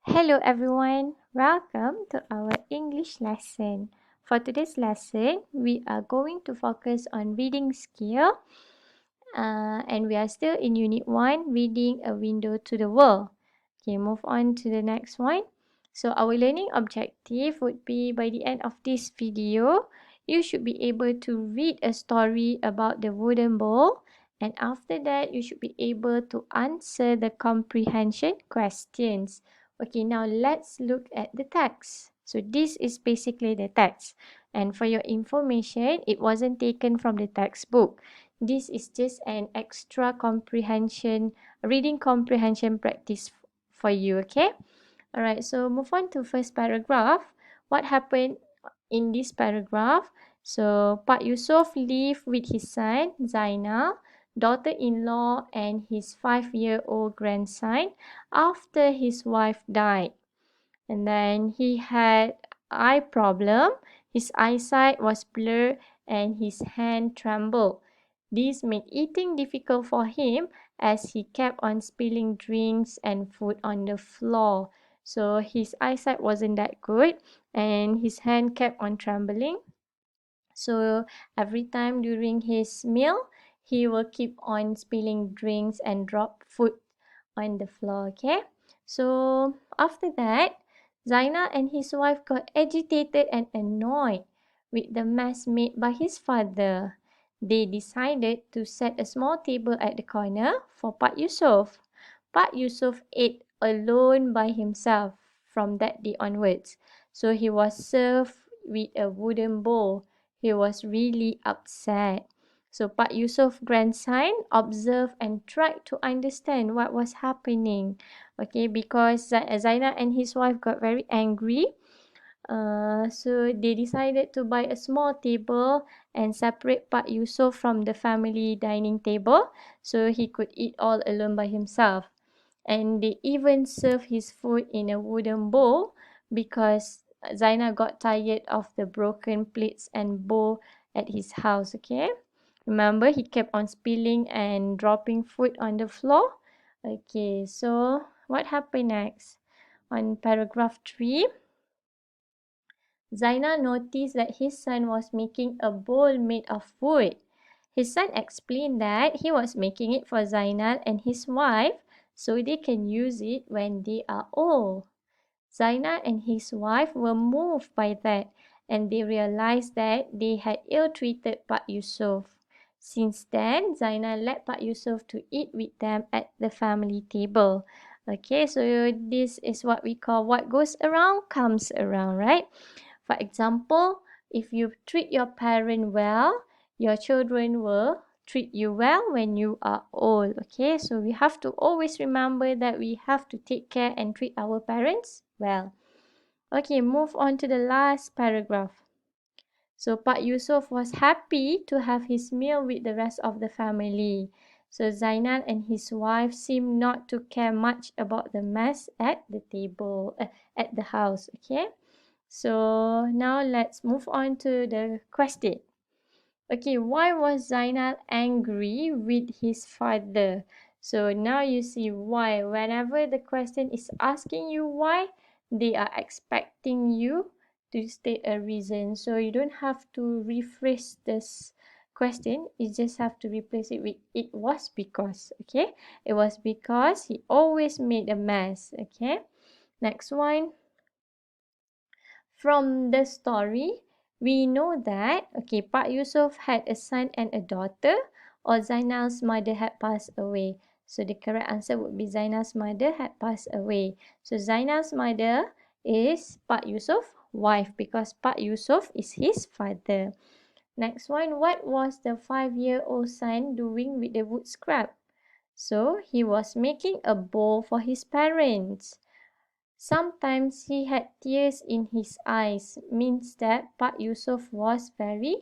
Hello everyone, welcome to our English lesson. For today's lesson, we are going to focus on reading skill and we are still in Unit 1, Reading a Window to the World. Okay, move on to the next one. So our learning objective would be by the end of this video, you should be able to read a story about the wooden bowl, and after that, you should be able to answer the comprehension questions. Okay, now let's look at the text. So this is basically the text. And for your information, it wasn't taken from the textbook. This is just an extra comprehension, reading comprehension practice for you, okay? Alright, so move on to first paragraph. What happened in this paragraph? So, Pak Yusof lived with his son, Zainal, daughter-in-law, and his 5-year-old grandson after his wife died. And then he had eye problem. His eyesight was blurred and his hand trembled. This made eating difficult for him as he kept on spilling drinks and food on the floor. So his eyesight wasn't that good and his hand kept on trembling. So every time during his meal, he will keep on spilling drinks and drop food on the floor, okay? So after that, Zainal and his wife got agitated and annoyed with the mess made by his father. They decided to set a small table at the corner for Pak Yusof. Pak Yusof ate alone by himself from that day onwards. So he was served with a wooden bowl. He was really upset. So Pak Yusuf's grandson observed and tried to understand what was happening. Okay, because Zainal and his wife got very angry. So they decided to buy a small table and separate Pak Yusuf from the family dining table so he could eat all alone by himself. And they even served his food in a wooden bowl because Zainal got tired of the broken plates and bowl at his house, okay? Remember, he kept on spilling and dropping food on the floor. Okay, so what happened next? On paragraph 3, Zainal noticed that his son was making a bowl made of wood. His son explained that he was making it for Zainal and his wife so they can use it when they are old. Zainal and his wife were moved by that and they realized that they had ill-treated Pak Yusuf. Since then, Zainal let Pak Yusuf to eat with them at the family table. Okay, so this is what we call what goes around comes around, right? For example, if you treat your parent well, your children will treat you well when you are old. Okay, so we have to always remember that we have to take care and treat our parents well. Okay, move on to the last paragraph. So Pak Yusuf was happy to have his meal with the rest of the family. So Zainal and his wife seemed not to care much about the mess at the table, at the house. Okay. So now let's move on to the question. Okay, why was Zainal angry with his father? So now you see why. Whenever the question is asking you why, they are expecting you to state a reason. So you don't have to rephrase this question. You just have to replace it with it was because. Okay, it was because he always made a mess. Okay, next one. From the story, we know that, okay, Pak Yusuf had a son and a daughter, or Zainal's mother had passed away. So the correct answer would be Zainal's mother had passed away. So Zainal's mother is Pak Yusuf's wife because Pak Yusuf is his father. Next one, what was the 5-year-old son doing with the wood scrap? So he was making a bowl for his parents. Sometimes he had tears in his eyes, means that Pak Yusuf was very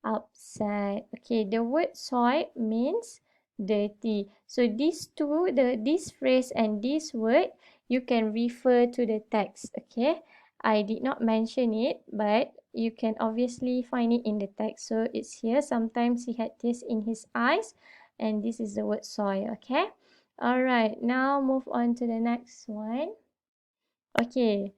upset. Okay, the word soiled means dirty. So these two, this phrase and this word, you can refer to the text. Okay, I did not mention it, but you can obviously find it in the text. So it's here. Sometimes he had tears in his eyes, and this is the word soil. Okay, all right. Now move on to the next one. Okay.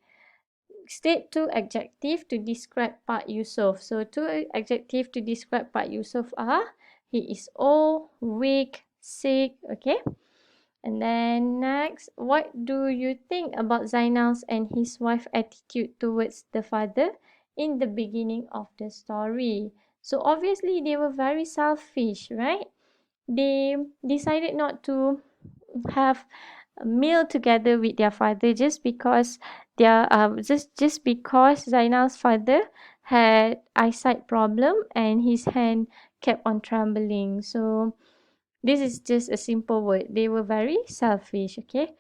State two adjectives to describe Pak Yusof. So two adjectives to describe Pak Yusof are he is old, weak, sick. Okay. And then next, what do you think about Zainal's and his wife's attitude towards the father in the beginning of the story? So obviously they were very selfish, right? They decided not to have a meal together with their father just because just because Zainal's father had eyesight problem and his hand kept on trembling. So this is just a simple word. They were very selfish, okay?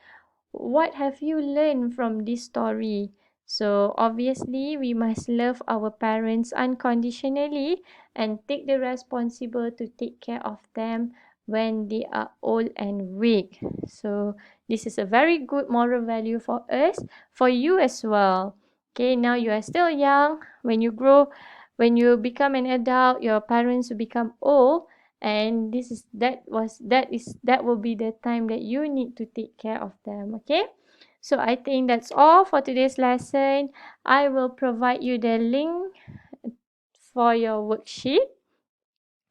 What have you learned from this story? So obviously we must love our parents unconditionally and take the responsible to take care of them when they are old and weak. So this is a very good moral value for us, for you as well. Okay, now you are still young. When you grow, when you become an adult, your parents will become old, and that will be the time that you need to take care of them. Okay, so I think that's all for today's lesson. I will provide you the link for your worksheet,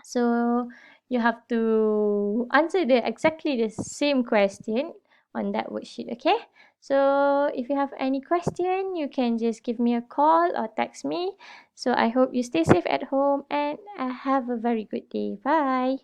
so you have to answer the exactly the same question on that worksheet. Okay, so if you have any question, you can just give me a call or text me. So I hope you stay safe at home and have a very good day. Bye.